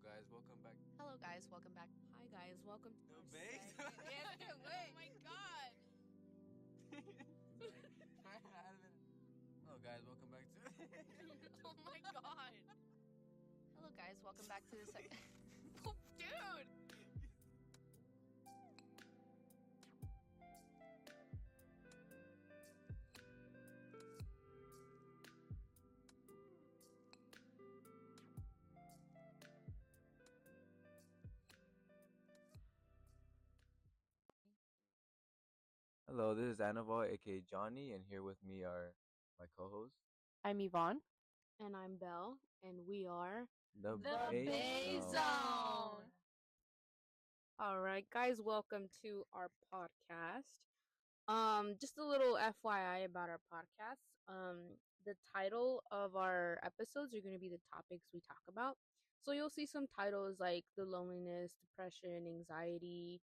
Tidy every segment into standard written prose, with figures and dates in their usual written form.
guys, welcome back. Hello, guys. Welcome back. Hi, guys. Welcome to The our bass? segment. Yes, the Oh my god! Hello guys, welcome back to Oh my god! Hello, guys. Welcome back to the second. Oh, dude! Hello, this is Anaval, aka Johnny, and here with me are my co-hosts, I'm Yvonne. And I'm Belle, and we are the The Bass Bay Zone. Zone. all right, guys. Welcome to our podcast. Just a little FYI about our podcast. The title of our episodes are going to be the topics we talk about. So you'll see some titles like the loneliness, depression, anxiety,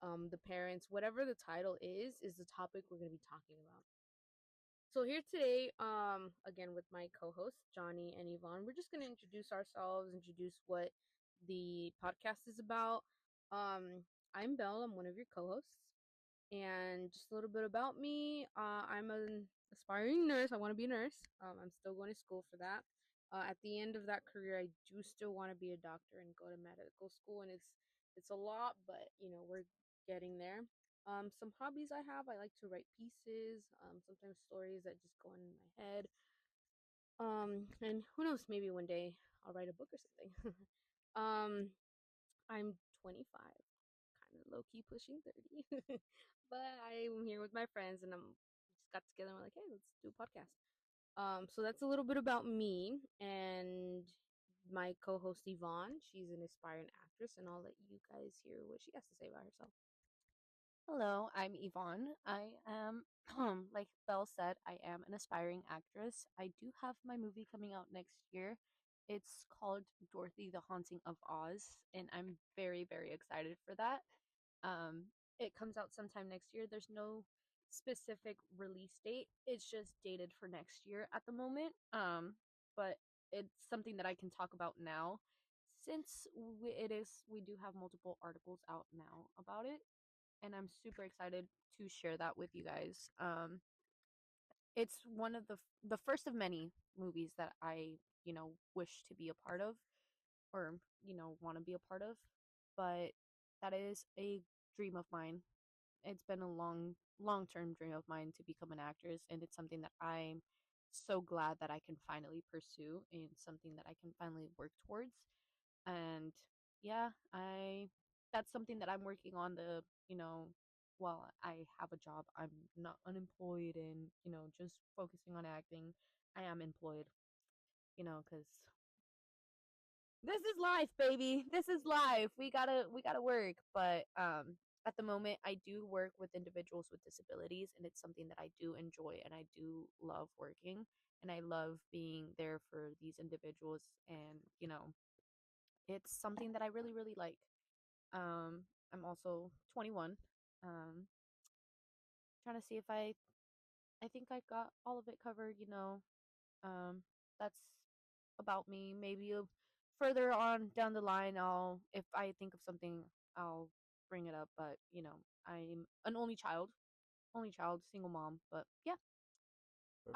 the parents, whatever the title is the topic we're going to be talking about. So here today, again with my co-hosts Johnny and Yvonne, we're just gonna introduce ourselves, introduce what the podcast is about. I'm Belle. I'm one of your co-hosts, and just a little bit about me. I'm an aspiring nurse. I want to be a nurse. I'm still going to school for that. At the end of that career, I do still want to be a doctor and go to medical school, and it's a lot, but we're getting there. Some hobbies I have, I like to write pieces, sometimes stories that just go in my head. And who knows, maybe one day I'll write a book or something. um, I'm 25, kind of low key pushing 30, but I'm here with my friends and I'm just got together and we're like, hey, let's do a podcast. So that's a little bit about me and my co-host Yvonne. She's an aspiring actress, and I'll let you guys hear what she has to say about herself. Hello, I'm Yvonne. I am, like Belle said, I am an aspiring actress. I do have my movie coming out next year. It's called Dorothy the Haunting of Oz, and I'm very, very excited for that. Um, it comes out sometime next year. There's no specific release date. It's just dated for next year at the moment. But it's something that I can talk about now since we do have multiple articles out now about it, and I'm super excited to share that with you guys. It's one of the first of many movies that I wish to be a part of, or want to be a part of, but that is a dream of mine. It's been a long-term dream of mine to become an actress, and it's something that I'm so glad that I can finally pursue and something that I can finally work towards. And yeah, I that's something that I'm working on, while I have a job. I'm not unemployed and, just focusing on acting. I am employed, cuz this is life, baby. This is life. We got to work, but at the moment I do work with individuals with disabilities, and it's something that I do enjoy, and I do love working, and I love being there for these individuals, and it's something that I really, really like. I'm also 21. Um, trying to see if I think I got all of it covered. That's about me. Maybe further on down the line, if I think of something, I'll bring it up. But I'm an only child, single mom. But yeah,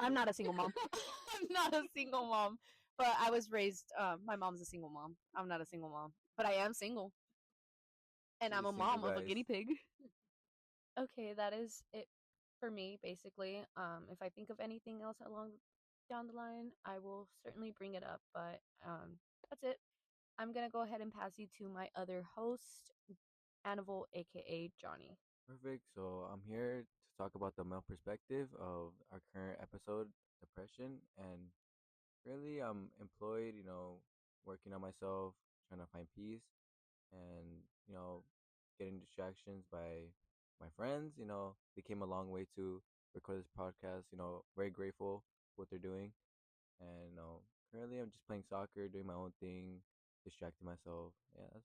I'm Perfect. not a single mom. I'm not a single mom. But I was raised. My mom's a single mom. I'm not a single mom, but I am single, and I'm She's a single, mom of a guys. guinea pig. Okay, that is it for me, basically. If I think of anything else along down the line, I will certainly bring it up. But that's it. I'm gonna go ahead and pass you to my other host, Anival, aka Johnny. Perfect. So I'm here to talk about the male perspective of our current episode, depression, and really I'm employed, working on myself, trying to find peace, and getting distractions by my friends. They came a long way to record this podcast. Very grateful for what they're doing, and currently I'm just playing soccer, doing my own thing, distracting myself. Yeah, that's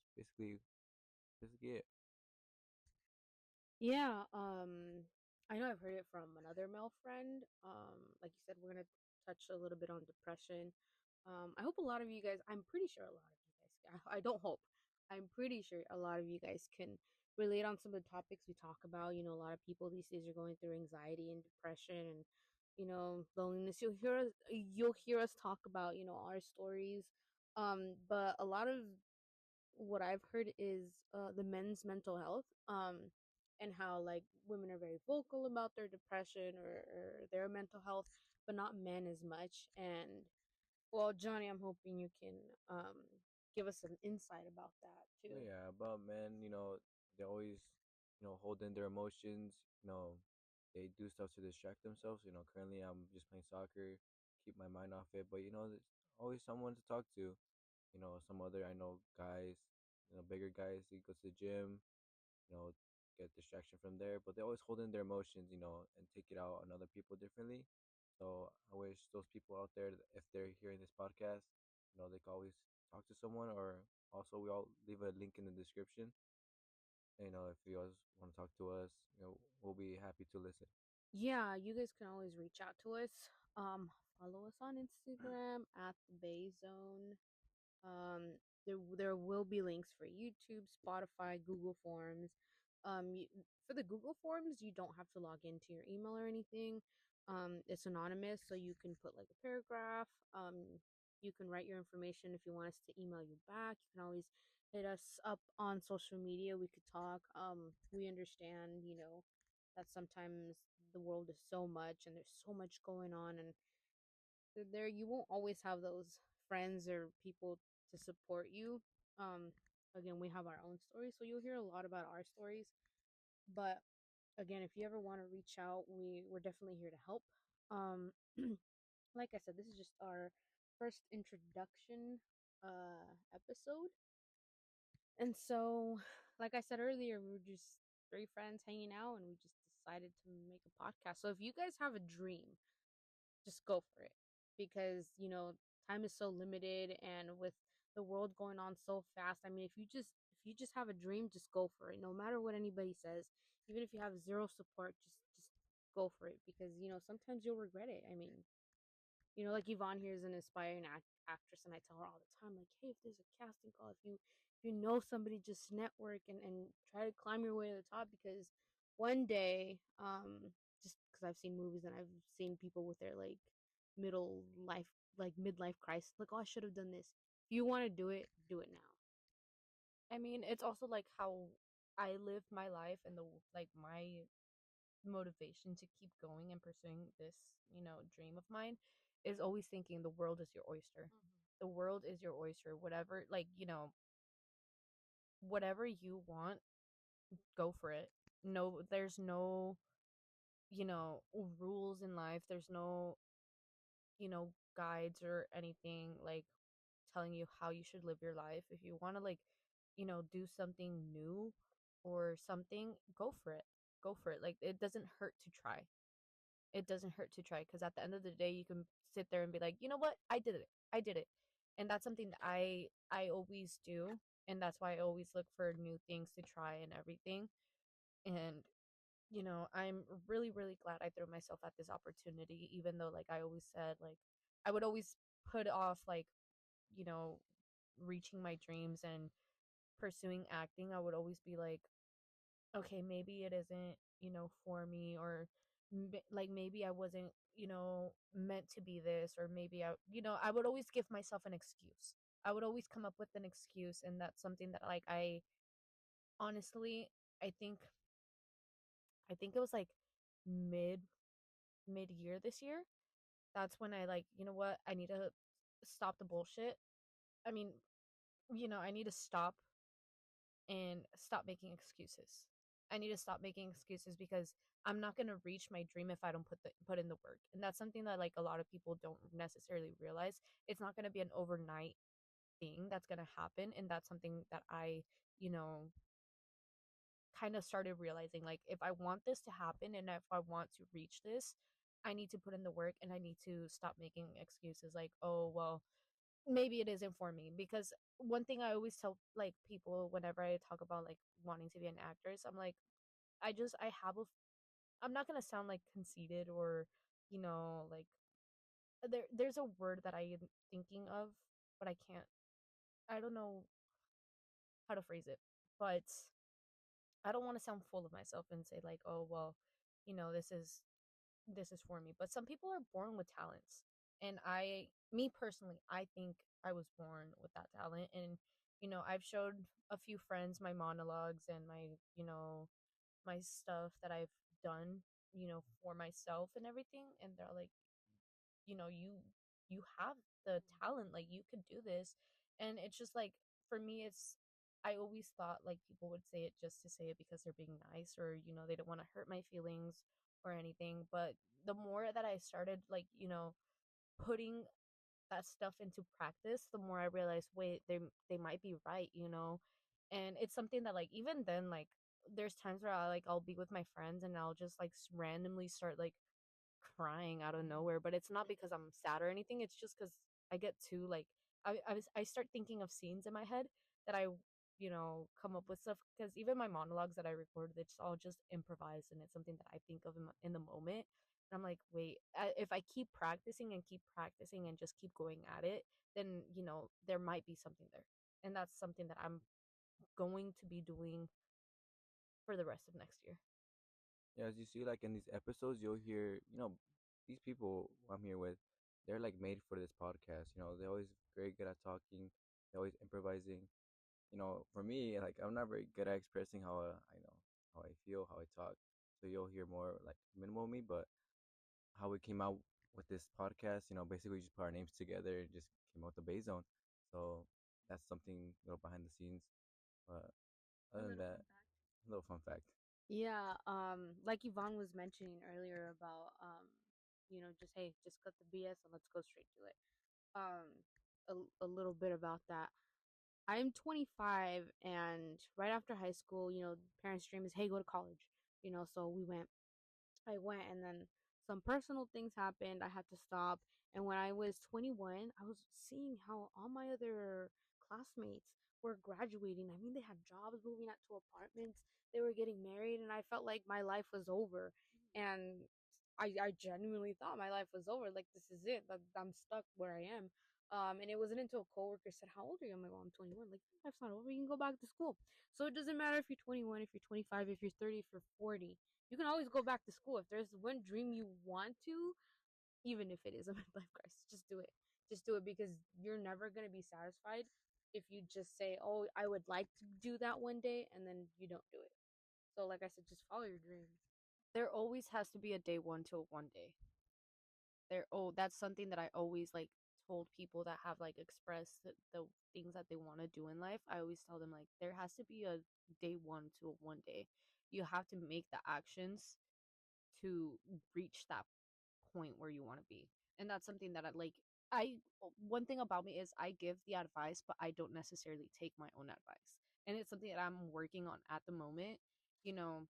basically it. Yeah, I know I've heard it from another male friend. Like you said, we're gonna touch a little bit on depression. I hope a lot of you guys, I'm pretty sure a lot of you guys I don't hope. I'm pretty sure a lot of you guys can relate on some of the topics we talk about. You know, a lot of people these days are going through anxiety and depression and loneliness. You'll hear us talk about our stories, but a lot of what I've heard is the men's mental health, and how like women are very vocal about their depression or their mental health, but not men as much. And well, Johnny, I'm hoping you can give us some insight about that Well, too. yeah, about men, they always, hold in their emotions. They do stuff to distract themselves. Currently I'm just playing soccer, keep my mind off it. But there's always someone to talk to. Some other I know guys, bigger guys. They go to the gym, you know, get distraction from there. But they always hold in their emotions, and take it out on other people differently. So I wish those people out there, that if they're hearing this podcast, they can always talk to someone. Or also, we all leave a link in the description. If you guys want to talk to us, we'll be happy to listen. Yeah, you guys can always reach out to us. Follow us on Instagram at the Bay Zone. There will be links for YouTube, Spotify, Google Forms. For the Google Forms, you don't have to log into your email or anything. It's anonymous, so you can put like a paragraph. You can write your information if you want us to email you back. You can always hit us up on social media. We could talk. We understand, that sometimes the world is so much and there's so much going on, and there you won't always have those friends or people to support you. um Again, we have our own stories, so you'll hear a lot about our stories. But again, if you ever want to reach out, we're definitely here to help. um like I said, this is just our first introduction episode. And so, like I said earlier, we were just three friends hanging out and we just decided to make a podcast. So if you guys have a dream, just go for it, because time is so limited, and with the world going on so fast, I mean, if you just have a dream, just go for it, no matter what anybody says. Even if you have zero support, just go for it, because sometimes you'll regret it. I mean, like Yvonne here is an aspiring actress, and I tell her all the time, like, hey, if there's a casting call, if you know somebody, just network and try to climb your way to the top, because one day, just because I've seen movies and I've seen people with their like middle life, like midlife crisis, like, oh, I should have done this. If you want to do it now. I mean, it's also like how I live my life and like my motivation to keep going and pursuing this, dream of mine is always thinking the world is your oyster. The world is your oyster. Whatever, like, whatever you want, go for it. No, there's no, you know, rules in life. There's no, guides or anything like telling you how you should live your life. If you want to like, do something new or something, go for it. Go for it. Like it doesn't hurt to try. It doesn't hurt to try, because at the end of the day you can sit there and be like, "You know what? I did it. I did it." And that's something that I always do, and that's why I always look for new things to try and everything. And I'm really, really glad I threw myself at this opportunity, even though, like I always said, like I would always put off, like, you know, reaching my dreams and pursuing acting. I would always be like, okay, maybe it isn't, for me, or like maybe I wasn't, meant to be this, or maybe I would always give myself an excuse. I would always come up with an excuse, and that's something that, like, I honestly, I think it was like mid mid year this year. That's when I, like, you know what? I need to stop the bullshit. I mean, I need to and stop making excuses. I need to stop making excuses, because I'm not going to reach my dream if I don't put in the work. And that's something that, like, a lot of people don't necessarily realize. It's not going to be an overnight thing that's going to happen, and that's something that I, you know, kind of started realizing, like, if I want this to happen and if I want to reach this, I need to put in the work, and I need to stop making excuses like, oh, well, maybe it isn't for me. Because one thing I always tell, like, people whenever I talk about, like, wanting to be an actress, I'm like, I have a I'm not going to sound like conceited, or, like, there's a word that I am thinking of, but I can't. I don't know how to phrase it, but I don't want to sound full of myself and say like, oh well, you know, this is for me. But some people are born with talents, and me personally, I think I was born with that talent. And I've showed a few friends my monologues and my stuff that I've done, for myself and everything, and they're like, you have the talent, like you could do this. And it's just like, for me, it's I always thought like people would say it just to say it because they're being nice, or they don't want to hurt my feelings or anything. But the more that I started, like, putting that stuff into practice, the more I realized, wait, they might be right. And it's something that, like, even then, like, there's times where I'll be with my friends and I'll just like randomly start like crying out of nowhere, but it's not because I'm sad or anything. It's just because I get too like I start thinking of scenes in my head that I come up with stuff, because even my monologues that I record, it's all just improvised and it's something that I think of in the moment. And I'm like, wait, if I keep practicing and just keep going at it, then there might be something there, and that's something that I'm going to be doing for the rest of next year. Yeah, as you see, like in these episodes, you'll hear, these people I'm here with, they're like made for this podcast. They're always very good at talking. They're always improvising. For me, like I'm not very good at expressing how I feel, how I talk. So you'll hear more like minimal me, but how we came out with this podcast, basically we just put our names together and just came out with the Bay Zone. So that's something behind the scenes. But A other than little that, fun fact. a little fun fact. Yeah, like Yvonne was mentioning earlier about just hey, just cut the BS and let's go straight to it. Um, a little bit about that. I'm 25, and right after high school, parents' dream is, hey, go to college. So I went, and then some personal things happened. I had to stop. And when I was 21, I was seeing how all my other classmates were graduating. I mean, they had jobs, moving out to apartments, they were getting married, and I felt like my life was over. And I genuinely thought my life was over. Like, this is it. Like, I'm stuck where I am. And it wasn't until a coworker said, "How old are you?" I'm like, "Well, I'm 21." Like, "Your life's not over. You can go back to school." So it doesn't matter if you're 21, if you're 25, if you're 30, if you're 40. You can always go back to school. If there's one dream you want to, even if it is a midlife crisis, just do it. Just do it, because you're never going to be satisfied if you just say, "Oh, I would like to do that one day," and then you don't do it. So, like I said, just follow your dreams. There always has to be a day one to a one day. That's something that I always like told people that have like expressed the things that they want to do in life. I always tell them, like, there has to be a day one to a one day. You have to make the actions to reach that point where you want to be. And that's something that I one thing about me is I give the advice, but I don't necessarily take my own advice. And it's something that I'm working on at the moment. You know,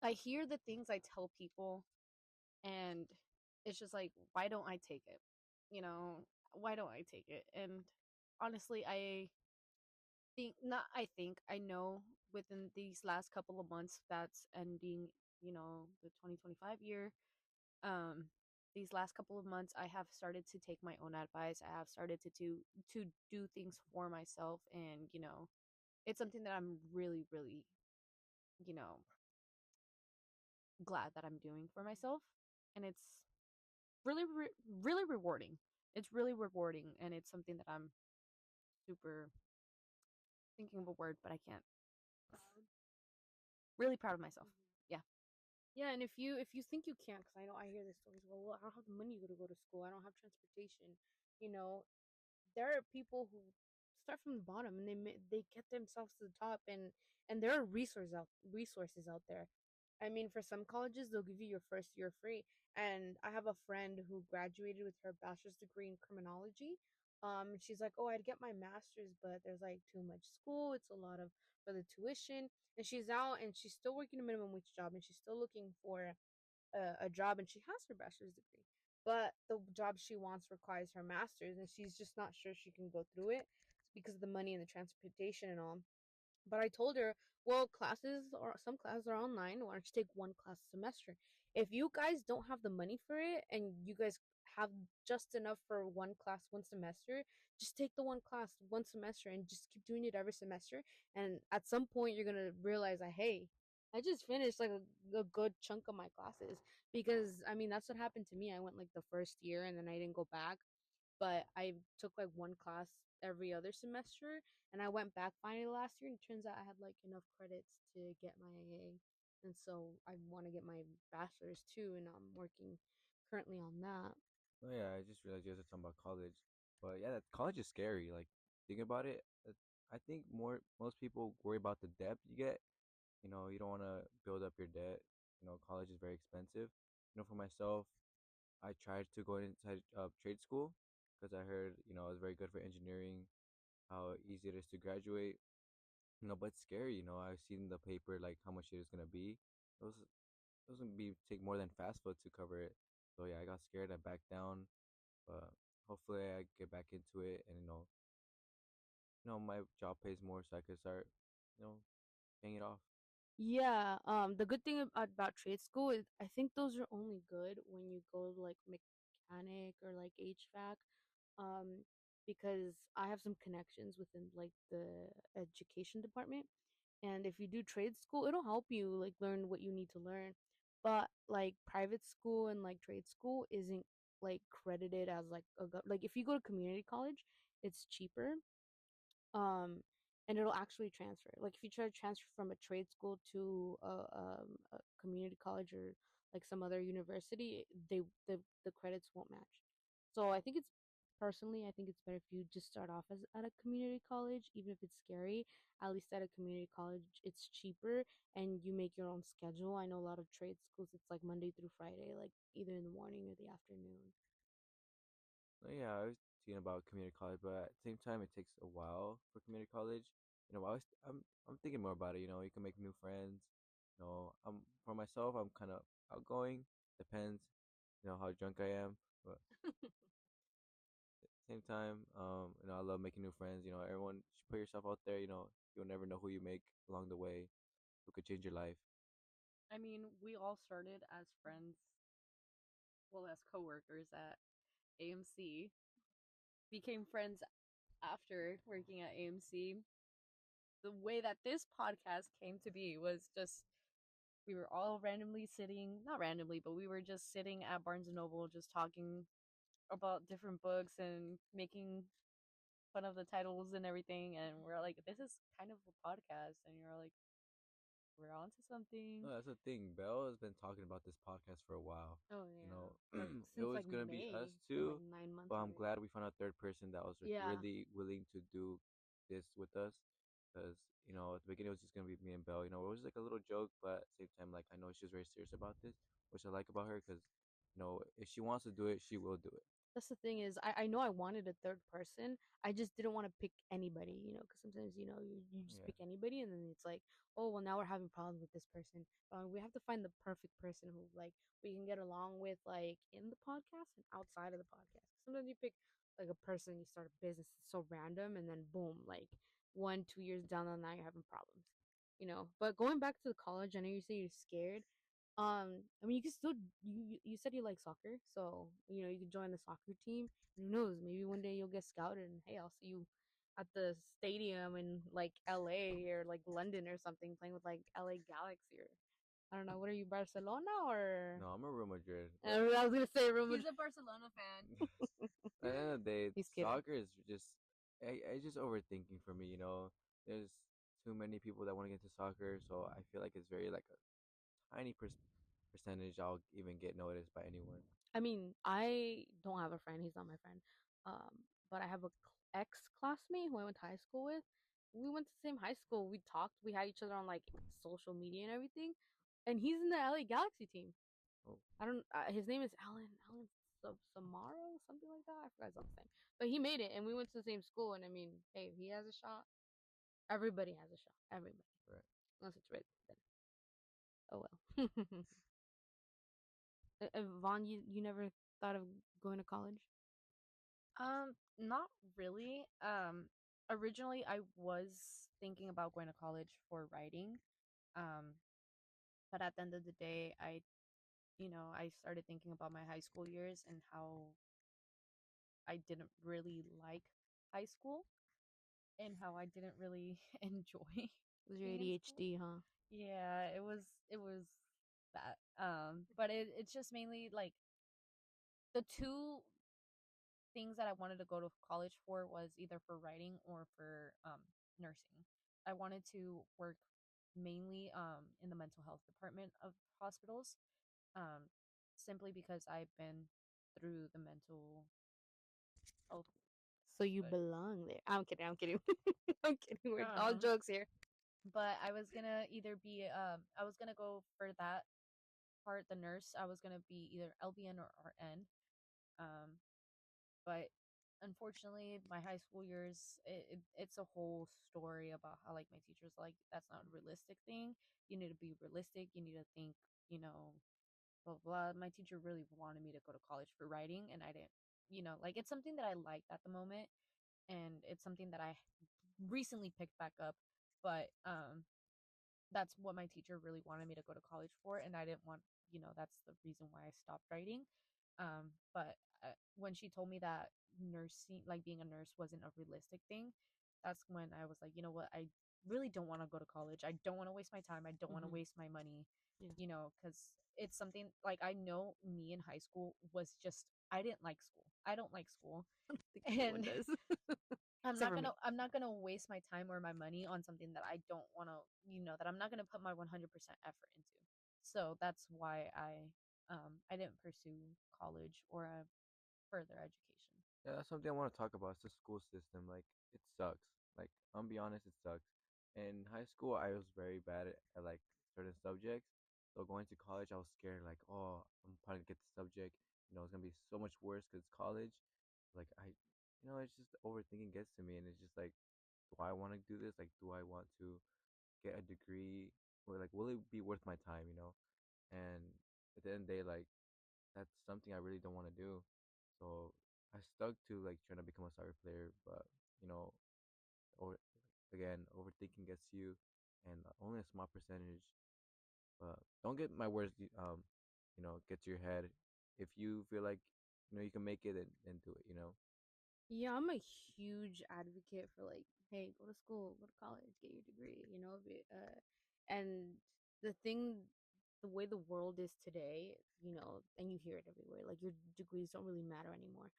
I hear the things I tell people, and it's just like, why don't I take it? Why don't I take it? And honestly, I know within these last couple of months that's ending, the 2025 year, um these last couple of months I have started to take my own advice. I have started to do things for myself, and it's something that I'm really, really, you know glad that I'm doing for myself. And it's really rewarding. It's really rewarding, and it's something that I'm super thinking of a word, but I can't. Proud. Really proud of myself. Mhm. Yeah. Yeah, and if you think you can't, because I know I hear this stories. Well, I don't have the money to go to school. I don't have transportation. You know, there are people who start from the bottom and they get themselves to the top, and there are resources out there. I mean, for some colleges they'll give you your first year free. And I have a friend who graduated with her bachelor's degree in criminology. She's like, "Oh, I'd get my master's, but there's like too much school. It's a lot of for the tuition." And she's out and she's still working a minimum wage job, and she's still looking for a job, and she has her bachelor's degree, but the job she wants requires her master's, and she's just not sure she can go through it because of the money and the transportation and all. But I told her, well, some classes are online. Why don't you take one class a semester? If you guys don't have the money for it and you guys have just enough for one class one semester, just take the one class one semester and just keep doing it every semester. And at some point, you're gonna realize that, hey, I just finished like a good chunk of my classes. Because I mean, that's what happened to me. I went like the first year and then I didn't go back, but I took like one class every other semester, and I went back finally last year, and it turns out I had like enough credits to get my AA, and so I want to get my bachelor's too, and I'm working currently on that. Oh yeah, I just realized you guys are talking about college, but yeah, that college is scary. Like thinking about it, I think most people worry about the debt you get. You don't want to build up your debt. College is very expensive. For myself, I tried to go inside trade school because I heard it was very good for engineering, how easy it is to graduate. But it's scary. I've seen the paper like how much it is gonna be. It was gonna be take more than fast food to cover it. So yeah, I got scared. I backed down, but hopefully I get back into it, and my job pays more, so I could start, you know, paying it off. Yeah, the good thing about trade school is I think those are only good when you go to like mechanic or like HVAC, um, because I have some connections within like the education department, and if you do trade school, it'll help you like learn what you need to learn. But like private school and like trade school isn't like credited as like like if you go to community college, it's cheaper, um and it'll actually transfer. Like if you try to transfer from a trade school to a community college or like some other university, the credits won't match. So I think it's personally, I think it's better if you just start off as at a community college, even if it's scary. At least at a community college it's cheaper, and you make your own schedule. I know a lot of trade schools, it's like Monday through Friday, like either in the morning or the afternoon. Yeah, I was thinking about community college, but at the same time, it takes a while for community college. I'm thinking more about it. You can make new friends. For myself, I'm kind of outgoing. Depends, how drunk I am. But at the same time, I love making new friends. Everyone should put yourself out there. You'll never know who you make along the way, who could change your life. I mean, we all started as friends, well, as coworkers at AMC, became friends after working at AMC. The way that this podcast came to be was just we were all randomly sitting, not randomly, but we were just sitting at Barnes and Noble just talking about different books and making fun of the titles and everything, and we're like, this is kind of a podcast, and you're like, we're on to something. No, that's the thing. Belle has been talking about this podcast for a while. Oh You yeah, know, like it since was like gonna be May. us It's been like too, 9 months but I'm already. glad we found a third person that was like Yeah, really willing to do this with us. Because at the beginning it was just gonna be me and Belle. It was like a little joke, but at the same time, like I know she's very serious about this, which I like about her. Because if she wants to do it, she will do it. that's the thing is I know I wanted a third person. I just didn't want to pick anybody, because sometimes you just Yeah. pick anybody and then it's like, oh well, now we're having problems with this person. We have to find the perfect person who like we can get along with, like in the podcast and outside of the podcast. Sometimes you pick like a person, you start a business, it's so random, and then boom, like 1 2 years down the line you're having problems. But going back to the college, I know you say you're scared. I mean, you can still you said you like soccer, so you could join the soccer team. Who knows? Maybe one day you'll get scouted, and hey, I'll see you at the stadium in like LA or like London or something, playing with like LA Galaxy or I don't know. What are you, Barcelona or? No, I'm a Real Madrid, I but was gonna say Real He's Madrid. a Barcelona fan. at the end of the day, He's kidding. soccer is just it's just overthinking for me. There's too many people that want to get into soccer, so I feel like it's very like a tiny percentage I'll even get noticed by anyone. I mean, I don't have a friend. He's not my friend. But I have a ex classmate who I went to high school with. We went to the same high school. We talked. We had each other on like social media and everything. And he's in the LA Galaxy team. Oh, I don't. His name is Alan Samaro, something like that. I forgot his last name. But he made it, and we went to the same school. And I mean, hey, if he has a shot, everybody has a shot. Everybody, right. unless it's red. Then oh well. Vaughn, you never thought of going to college? Not really. Originally I was thinking about going to college for writing. Um, but at the end of the day, I started thinking about my high school years and how I didn't really like high school and how I didn't really enjoy Was your being in school. ADHD, huh? Yeah, it was that. But it's just mainly like the two things that I wanted to go to college for was either for writing or for nursing. I wanted to work mainly in the mental health department of hospitals, um, simply because I've been through the mental health. So you But belong there. I'm kidding. I'm kidding. I'm kidding. We're all um, jokes here. but I was gonna either be I was gonna go for that part, the nurse. I was gonna be either LVN or RN. Um, but unfortunately my high school years, it's a whole story about how like my teachers like that's not a realistic thing. You need to be realistic, you need to think, you know, blah blah blah. My teacher really wanted me to go to college for writing, and I didn't, like it's something that I liked at the moment, and it's something that I recently picked back up. But that's what my teacher really wanted me to go to college for, and I didn't want, that's the reason why I stopped writing. But when she told me that nursing, like being a nurse, wasn't a realistic thing, that's when I was like, you know what, I really don't want to go to college. I don't want to waste my time. I don't want to Hmm. waste my money, Yeah. because it's something like I know me in high school was just, I didn't like school. I don't like school. I don't think anyone And does. I'm Except not for gonna me. I'm not gonna waste my time or my money on something that I don't want to, that I'm not gonna put my 100% effort into. So that's why I didn't pursue college or a further education. Yeah, that's something I want to talk about. It's the school system. Like, it sucks. Like, I'm be honest, it sucks. In high school, I was very bad at like certain subjects. So going to college, I was scared. Like, oh, I'm probably gonna get the subject. It's gonna be so much worse because it's college. Like, it's just overthinking gets to me, and it's just like, do I want to do this? Like, do I want to get a degree? Or like, will it be worth my time? And at the end of the day, like, that's something I really don't want to do. So I stuck to like trying to become a soccer player, but you know, or again, overthinking gets you, and only a small percentage. But don't get my words, get to your head. If you feel like you can make it, then do it. Yeah, I'm a huge advocate for like, hey, go to school, go to college, get your degree, and the thing, the way the world is today, and you hear it everywhere, like your degrees don't really matter anymore.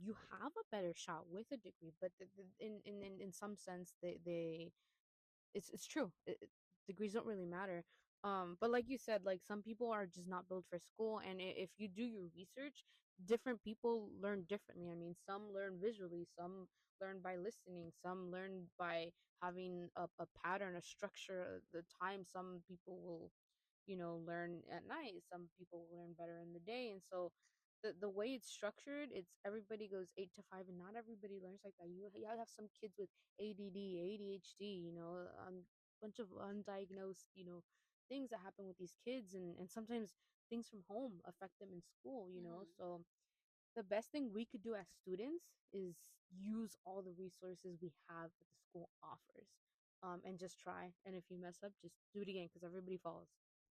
You have a better shot with a degree, but in some sense, it's true. Degrees don't really matter. But like you said, like some people are just not built for school, and if you do your research, different people learn differently. I mean, some learn visually, some learn by listening, some learn by having a pattern, a structure, the time. Some people will, learn at night. Some people will learn better in the day, and so. The way it's structured, it's everybody goes 8 to 5, and not everybody learns like that. You have some kids with ADD, ADHD, bunch of undiagnosed, things that happen with these kids, and sometimes things from home affect them in school. Mhm. So the best thing we could do as students is use all the resources we have that the school offers, and just try. And if you mess up, just do it again because everybody falls.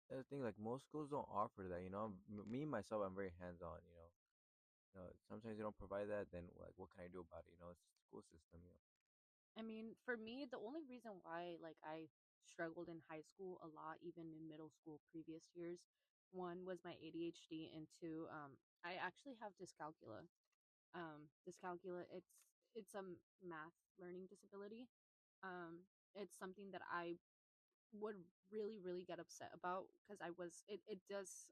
The thing, like, most schools don't offer that. Me myself, I'm very hands on. Sometimes they don't provide that. Then like, what can I do about it? It's the school system. I mean, for me, the only reason why like I struggled in high school a lot, even in middle school previous years, one was my ADHD, and two, I actually have dyscalculia. Dyscalculia, it's a math learning disability. It's something that I would really really get upset about because it does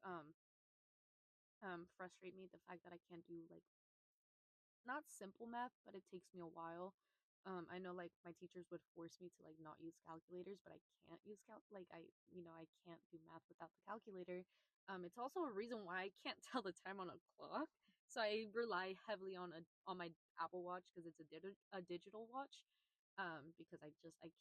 frustrate me, the fact that I can't do like, not simple math, but it takes me a while. I know like my teachers would force me to like not use calculators, but I can't use like I can't do math without the calculator. It's also a reason why I can't tell the time on a clock. So I rely heavily on my Apple Watch because it's a digital watch. Because I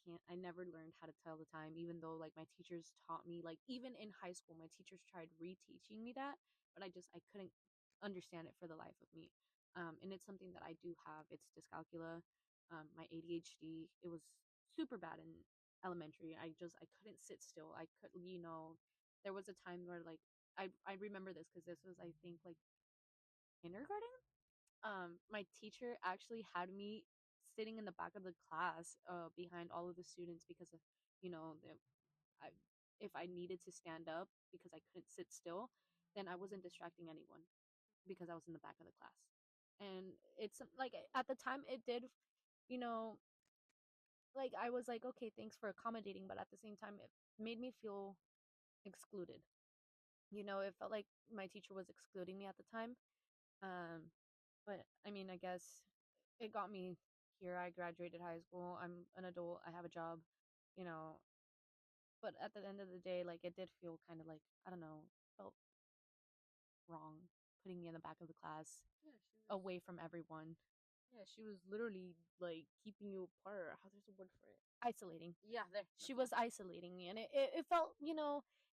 can't, I never learned how to tell the time, even though like my teachers taught me, like even in high school my teachers tried reteaching me that, but I couldn't understand it for the life of me. And it's something that I do have. It's dyscalculia. My ADHD. It was super bad in elementary. I couldn't sit still. I could, there was a time where like I remember this because this was, I think, like kindergarten. my teacher actually had me sitting in the back of the class, behind all of the students because of, you know, I, if I needed to stand up because I couldn't sit still, then I wasn't distracting anyone because I was in the back of the class. And it's like at the time it did, you know, like I was like, okay, thanks for accommodating, but at the same time, it made me feel excluded. It felt like my teacher was excluding me at the time. Um, but I mean, I guess it got me here. I graduated high school. I'm an adult. I have a job, you know. But at the end of the day, like it did feel kind of like, I don't know, felt wrong putting me in the back of the class Yeah, she was. away from everyone, Yeah, she was literally like keeping you apart. How there's a word for it? isolating. Yeah, there. She was isolating me, and it felt,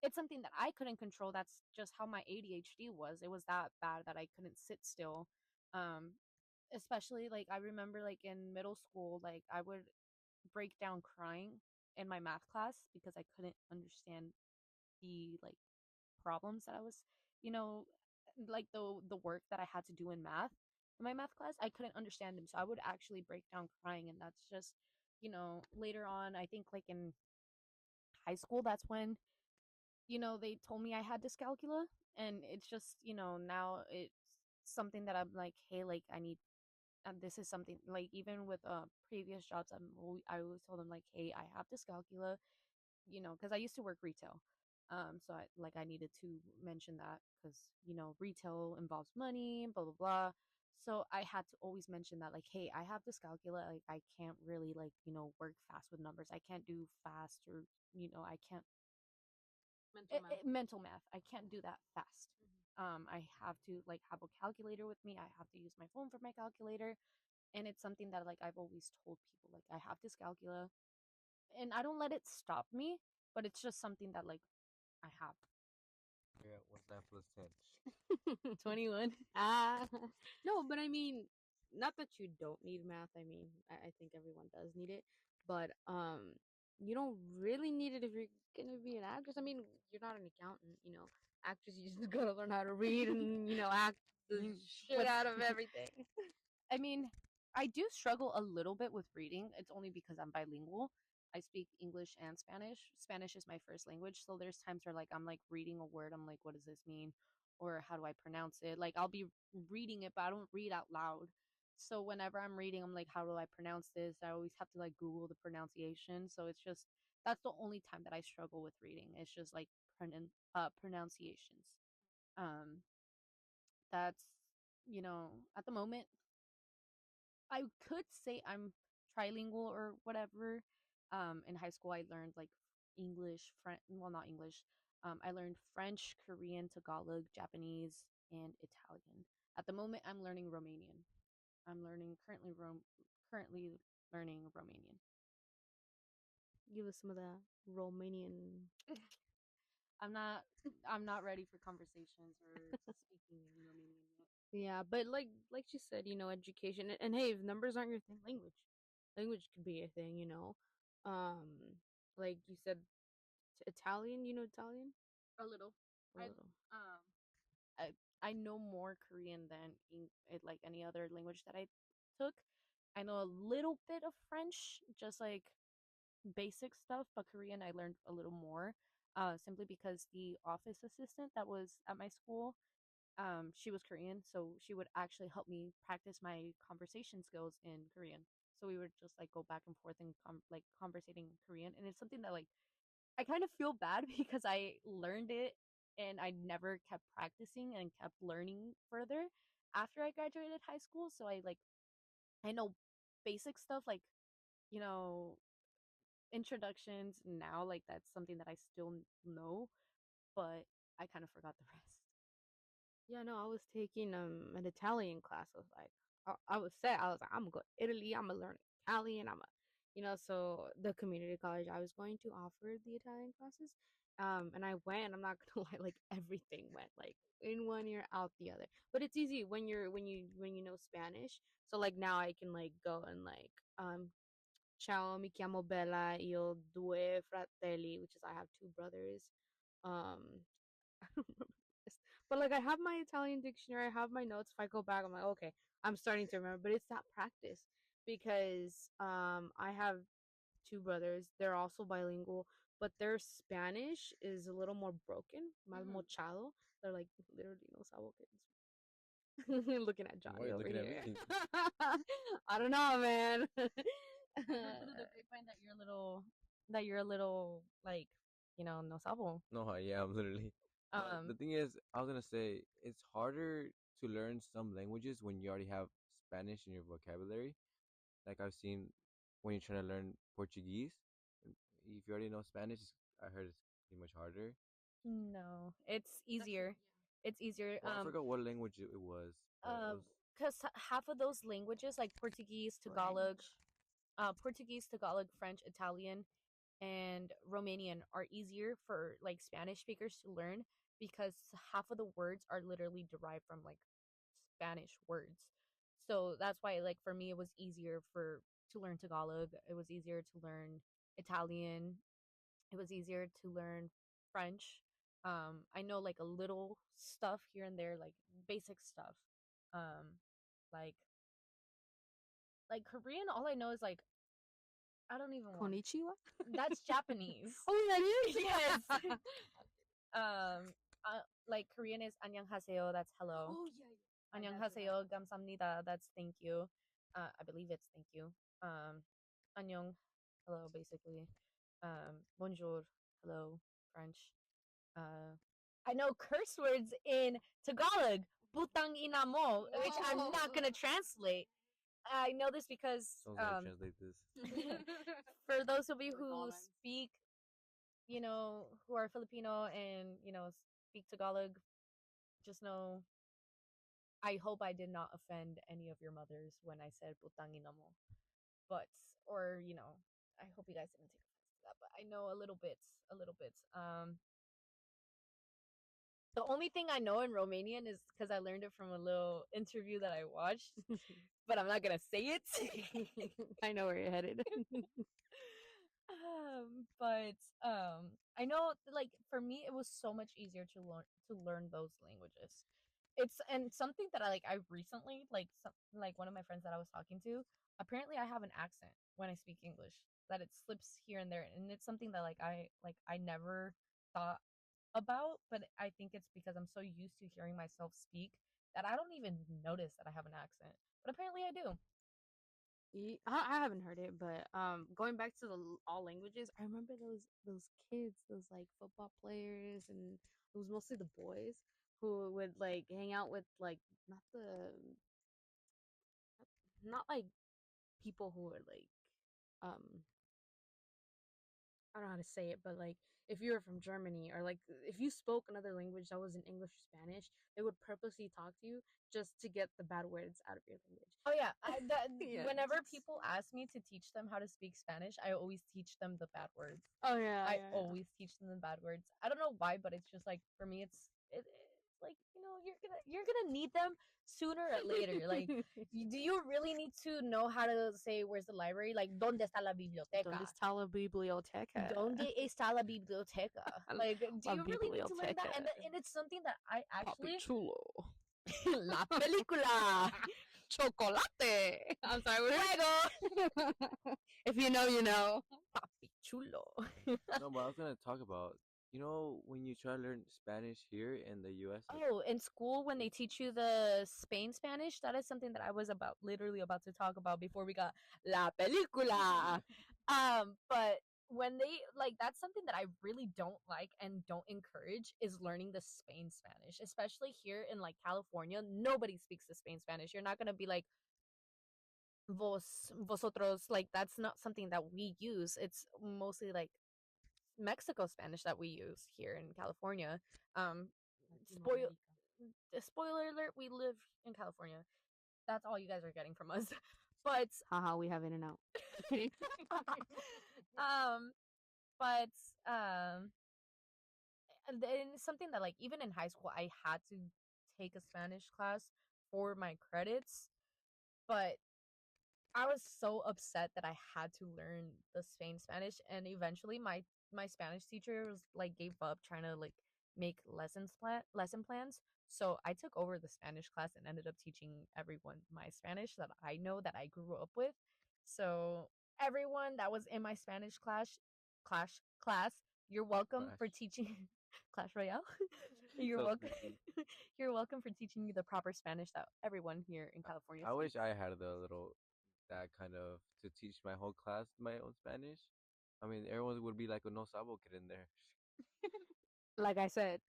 it's something that I couldn't control. That's just how my ADHD was. It was that bad that I couldn't sit still. Um, Especially like I remember like in middle school, like I would break down crying in my math class because I couldn't understand the like problems that I was, you know, like the work that I had to do in math in my math class. I couldn't understand them, so I would actually break down crying, and that's just, later on. I think like in high school, that's when they told me I had dyscalculia, and it's just now it's something that I'm like, hey, like I need. This is something like even with previous jobs, I always told them like, hey, I have dyscalculia, because I used to work retail. So I needed to mention that because retail involves money, blah blah blah. So I had to always mention that like, hey, I have dyscalculia. Like I can't really like work fast with numbers. I can't do fast or I can't mental math. mental math. I can't do that fast. I have to like have a calculator with me. I have to use my phone for my calculator, and it's something that like I've always told people like I have dyscalculia, and I don't let it stop me, but it's just something that like I have. Yeah, what's that plus 10? 21. Ah, no, but I mean, not that you don't need math. I mean, I think everyone does need it, but you don't really need it if you're gonna be an actress. I mean, you're not an accountant, you know. Actress, you just gotta learn how to read and act the shit What's out of everything. I mean, I do struggle a little bit with reading. It's only because I'm bilingual. I speak English and Spanish. Spanish is my first language, so there's times where like I'm like reading a word, I'm like, what does this mean? Or how do I pronounce it? Like I'll be reading it, but I don't read out loud. So whenever I'm reading, I'm like, how do I pronounce this? I always have to like Google the pronunciation. So it's just that's the only time that I struggle with reading. It's just like pronunciations. Um, that's at the moment I could say I'm trilingual or whatever. In high school, I learned like English, French. Well, not English. I learned French, Korean, Tagalog, Japanese, and Italian. At the moment, I'm learning Romanian. I'm learning currently learning Romanian. Give us some of that Romanian. I'm not I'm not ready for conversations or speaking in Romanian yet. Yeah, but like you said, education and hey, if numbers aren't your thing, language could be a thing, like you said, Italian. You know Italian A little. a I little. um I know more Korean than like any other language that I took. I know a little bit of French, just like basic stuff, but Korean I learned a little more. Simply because the office assistant that was at my school, she was Korean, so she would actually help me practice my conversation skills in Korean. So we would just like go back and forth and like conversating in Korean, and it's something that like I kind of feel bad because I learned it and I never kept practicing and kept learning further after I graduated high school. So I know basic stuff like, you know, introductions now, like that's something that I still know, but I kind of forgot the rest. Yeah, no, I was taking an Italian class. I was like, I was set. I was like, I'm gonna go to Italy. I'm gonna learn Italian. So the community college I was going to offer the Italian classes. And I went. I'm not gonna lie, like everything went like in one ear out the other. But it's easy when you know Spanish. So like now I can like go and like ciao, mi chiamo Bella, io ho due fratelli, which is I have two brothers. I don't remember this. But like I have my Italian dictionary, I have my notes. If I go back, I'm like, okay, I'm starting to remember, but it's that practice because I have two brothers. They're also bilingual, but their Spanish is a little more broken, más Mhm. mochado. They're like literally no sabo kids. Looking at Why are Johnny you over looking at here. me? I don't know, man. I heard through the grapevine that you're a little like, no sabo. No, yeah, I'm literally. But the thing is, I was gonna say it's harder to learn some languages when you already have Spanish in your vocabulary. Like I've seen when you're trying to learn Portuguese, and if you already know Spanish, I heard it's pretty much harder. No, it's easier. It's easier. Well, I forgot what language it was, but it was Because half of those languages, like Portuguese, Tagalog, French, Italian, and Romanian, are easier for like Spanish speakers to learn because half of the words are literally derived from like Spanish words. So that's why, like for me, it was easier for to learn Tagalog. It was easier to learn Italian. It was easier to learn French. I know like a little stuff here and there, like basic stuff. Um, like Korean, all I know is like I don't even want. Konnichiwa? That's Japanese. Oh, that is? Yes. Like Korean is annyeonghaseyo. That's hello. Oh, yeah. Annyeonghaseyo, 감사합니다. That's thank you. I believe it's thank you. Annyeong, hello, basically. Bonjour, hello, French. I know curse words in Tagalog. Butang ina mo, which I'm not gonna translate. I know this because someone's gonna translate this. for those of you Like who comments. speak, who are Filipino and speak Tagalog, just know I hope I did not offend any of your mothers when I said putang ina mo. But I hope you guys didn't take offense to that. But I know a little bit, a little bit. The only thing I know in Romanian is because I learned it from a little interview that I watched, but I'm not gonna say it. I know where you're headed. But I know like for me it was so much easier to learn those languages. It's and something that I recently like one of my friends that I was talking to. Apparently, I have an accent when I speak English. That it slips here and there, and it's something that I never thought about. But I think it's because I'm so used to hearing myself speak that I don't even notice that I have an accent. But apparently, I do. I haven't heard it, but going back to the all languages, I remember those kids, those like football players, and it was mostly the boys who would like hang out with like not the not like people who were like um I don't know how to say it, but like if you were from Germany or like if you spoke another language that wasn't English or Spanish, they would purposely talk to you just to get the bad words out of your language. Oh yeah, Yeah, whenever it's- people ask me to teach them how to speak Spanish, I always teach them the bad words. Oh yeah, I yeah, yeah. always teach them the bad words. I don't know why, but it's just like for me, it's like you're gonna need them sooner or later. Like, do you really need to know how to say where's the library? Like, ¿dónde está la biblioteca? ¿Dónde está la biblioteca? ¿Dónde está la biblioteca? Like, do La you really need to learn that? biblioteca. And it's something that I Papi actually chulo. la película. Chocolate. I'm sorry. Fuego. If you know, you know. Papi chulo. No, but I was gonna talk about when you try to learn Spanish here in the U.S. Oh, in school when they teach you the Spain Spanish, that is something that I was literally about to talk about before we got la película. But when they that's something that I really don't like and don't encourage is learning the Spain Spanish, especially here in like California. Nobody speaks the Spain Spanish. You're not gonna be like vosotros. Like that's not something that we use. It's mostly like Mexico Spanish that we use here in California. Spoil spoiler alert, we live in California. That's all you guys are getting from us. But Haha, we have In and Out. um but and then it's something that like even in high school I had to take a Spanish class for my credits, but I was so upset that I had to learn the Spain Spanish, and eventually my Spanish teacher was like gave up trying to like make lesson plans. So I took over the Spanish class and ended up teaching everyone my Spanish that I know that I grew up with. So everyone that was in my Spanish class, you're welcome for Clash. teaching Clash Royale. You're So welcome. creepy. You're welcome for teaching me the proper Spanish that everyone here in California I wish speaks. I had the little that kind of to teach my whole class my own Spanish. I mean, everyone would be like a no sabo kid in there. Like I said.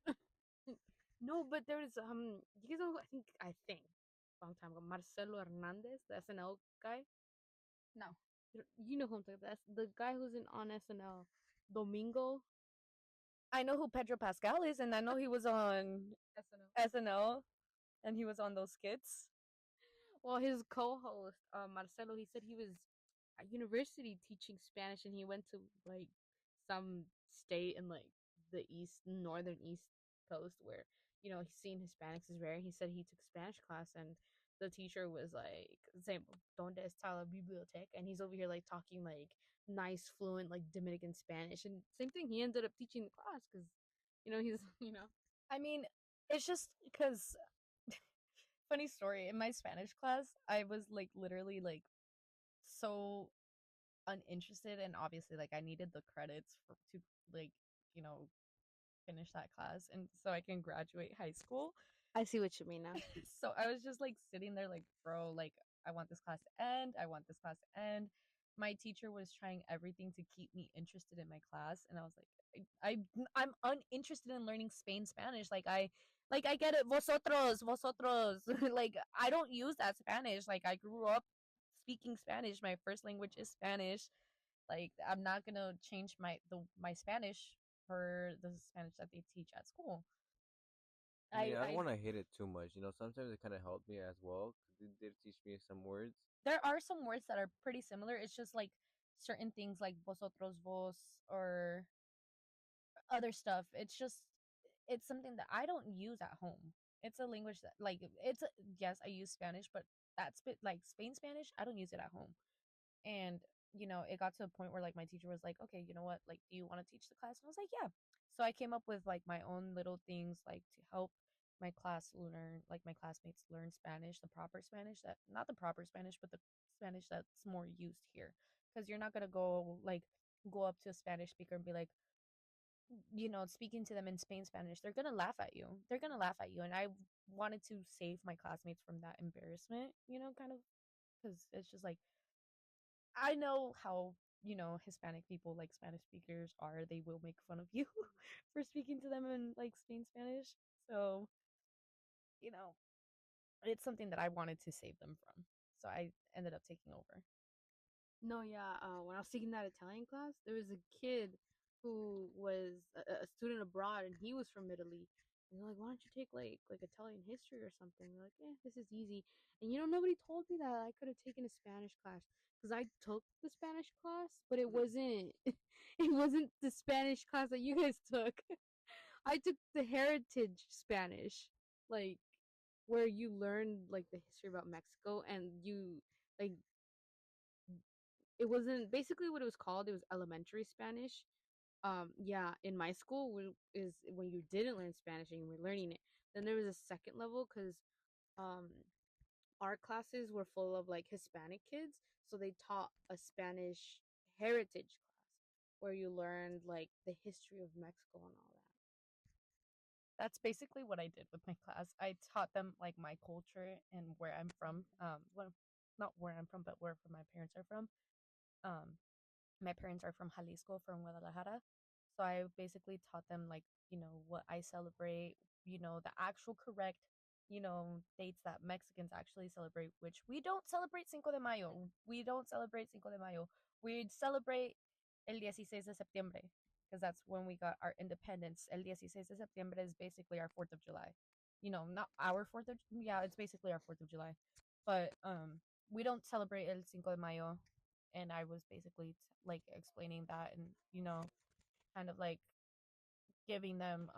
No, but there was you guys know I think long time ago Marcelo Hernandez, the SNL guy. No. You know who I'm talking about. That's the guy who's in on SNL. Domingo. I know who Pedro Pascal is, and I know he was on SNL. SNL and he was on those skits. Well, his co-host, Marcelo, he said he was at university teaching Spanish, and he went to like some state in like the northern east coast where seeing Hispanics is rare. He said he took Spanish class, and the teacher was like saying "Donde está la biblioteca?" and he's over here like talking like nice, fluent like Dominican Spanish, and same thing. He ended up teaching the class because he's I mean, it's just because funny story in my Spanish class, I was like literally like so uninterested, and obviously like I needed the credits for to like you know finish that class and so I can graduate high school. I see what you mean now. So I was just like sitting there like, bro, like I want this class to end. I want this class to end. My teacher was trying everything to keep me interested in my class, and I was like, I'm uninterested in learning Spanish. Like I get it, vosotros. Like I don't use that Spanish. Like I grew up speaking Spanish. My first language is Spanish. Like I'm not gonna change my Spanish for the Spanish that they teach at school. I mean, I don't I want to hit it too much. You know, sometimes it kind of helped me as well. 'Cause they did teach me some words. There are some words that are pretty similar. It's just like certain things like vosotros, vos, or other stuff. It's something that I don't use at home. It's a language that like yes, I use Spanish, but that's like Spain Spanish. I don't use it at home. And it got to a point where like my teacher was like, okay, you know what, like, do you want to teach the class? And I was like, yeah. So I came up with like my own little things like to help my class learn, like my classmates learn Spanish, the proper Spanish, that not the proper Spanish, but the Spanish that's more used here. Because you're not gonna go up to a Spanish speaker and be like, speaking to them in Spain Spanish. They're gonna laugh at you. They're gonna laugh at you. And I wanted to save my classmates from that embarrassment, kind of, because it's just like I know how Hispanic people, like Spanish speakers, are. They will make fun of you for speaking to them in like Spain Spanish. So you know it's something that I wanted to save them from. So I ended up taking over. No, yeah. When I was taking that Italian class, there was a kid who was a student abroad, and he was from Italy. And they're like, "Why don't you take like Italian history or something?" We're like, "Yeah, this is easy." And nobody told me that I could have taken a Spanish class because I took the Spanish class, but it wasn't it wasn't the Spanish class that you guys took. I took the heritage Spanish, like where you learn like the history about Mexico, and you like it wasn't basically what it was called. It was elementary Spanish. Yeah, in my school is when you didn't learn Spanish and you were learning it. Then there was a second level because um our classes were full of like Hispanic kids, so they taught a Spanish heritage class where you learned like the history of Mexico and all that. That's basically what I did with my class. I taught them like my culture and where I'm from. Well, not where I'm from, but where my parents are from. Um, my parents are from Jalisco, from Guadalajara. So I basically taught them like, what I celebrate, the actual correct, dates that Mexicans actually celebrate, which we don't celebrate Cinco de Mayo. We don't celebrate Cinco de Mayo. We celebrate el 16 de septiembre because that's when we got our independence. El 16 de septiembre is basically our 4th of July. Not our 4th of, yeah, it's basically our 4th of July. But we don't celebrate el Cinco de Mayo, and I was basically like explaining that, and kind of like giving them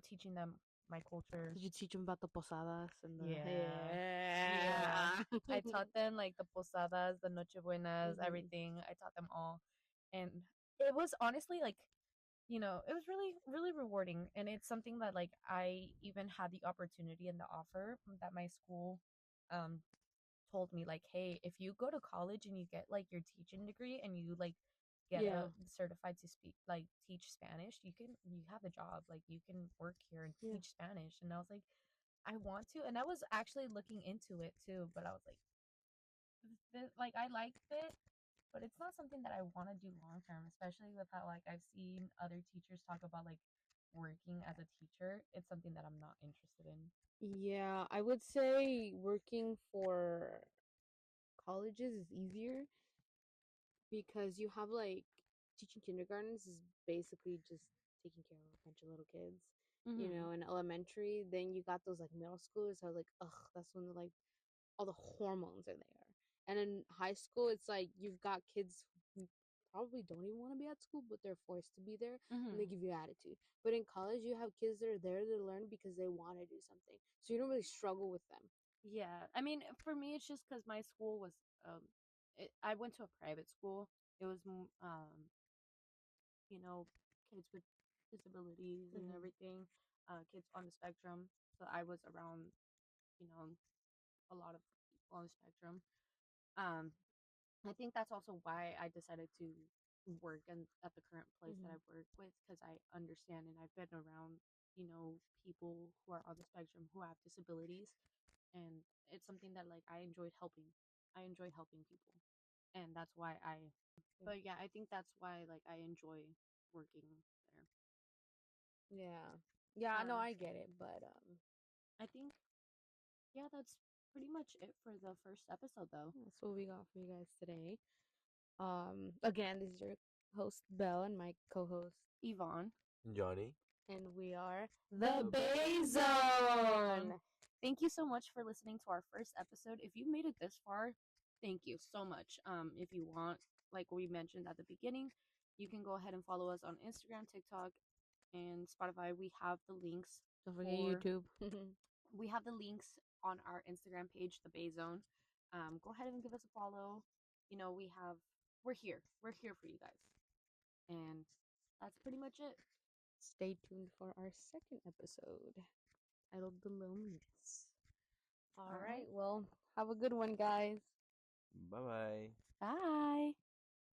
teaching them my culture. Did you teach them about the posadas and the Yeah. Yeah. yeah? I taught them like the posadas, the noche buenas, Mhm. everything. I taught them all. And it was honestly like it was really really rewarding, and it's something that like I even had the opportunity and the offer that my school um told me, like, hey, if you go to college and you get like your teaching degree and you like get Yeah. certified to speak like teach Spanish, you have a job, like you can work here and Yeah. teach Spanish. And I was like, I want to. And I was actually looking into it too, but I was like, like I liked it, but it's not something that I want to do long term, especially with how like I've seen other teachers talk about like working as a teacher. It's something that I'm not interested in. Yeah, I would say working for colleges is easier because you have like teaching kindergartens is basically just taking care of a bunch of little kids. You Mm-hmm. know, in elementary, then you got those like middle schoolers. So like, ugh, that's when like all the hormones are there. And in high school, it's like you've got kids who probably don't even want to be at school, but they're forced to be there and they Mm-hmm. give you attitude. But in college, you have kids that are there to learn because they want to do something. So you don't really struggle with them. Yeah, I mean, for me, it's just because my school was, I went to a private school. It was, you know, kids with disabilities and Hmm. everything, kids on the spectrum. So I was around, you know, a lot of people on the spectrum. Um, I think that's also why I decided to work at the current place that Hmm. I work with, because I understand and I've been around, people who are on the spectrum who have disabilities, and it's something that like I enjoyed helping. I enjoy helping people, and that's why I. Yeah. But yeah, I think that's why like I enjoy working there. Yeah. Yeah, I know, Um, I get it, but I think yeah, that's pretty much it for the first episode, though. that's what we got for you guys today. Again, this is your host Belle and my co-host, Yvonne, Johnny. and we are the The Bay Zone. Thank you so much for listening to our first episode. If you made it this far, thank you so much. If you want, like we mentioned at the beginning, you can go ahead and follow us on Instagram, TikTok, and Spotify. Don't forget For YouTube. we have the links on our Instagram page, the Bay Zone. Go ahead and give us a follow. We're here for you guys, and that's pretty much it. Stay tuned for our second episode titled The Loneliness. All All right, right, well, have a good one, guys. Bye bye. bye.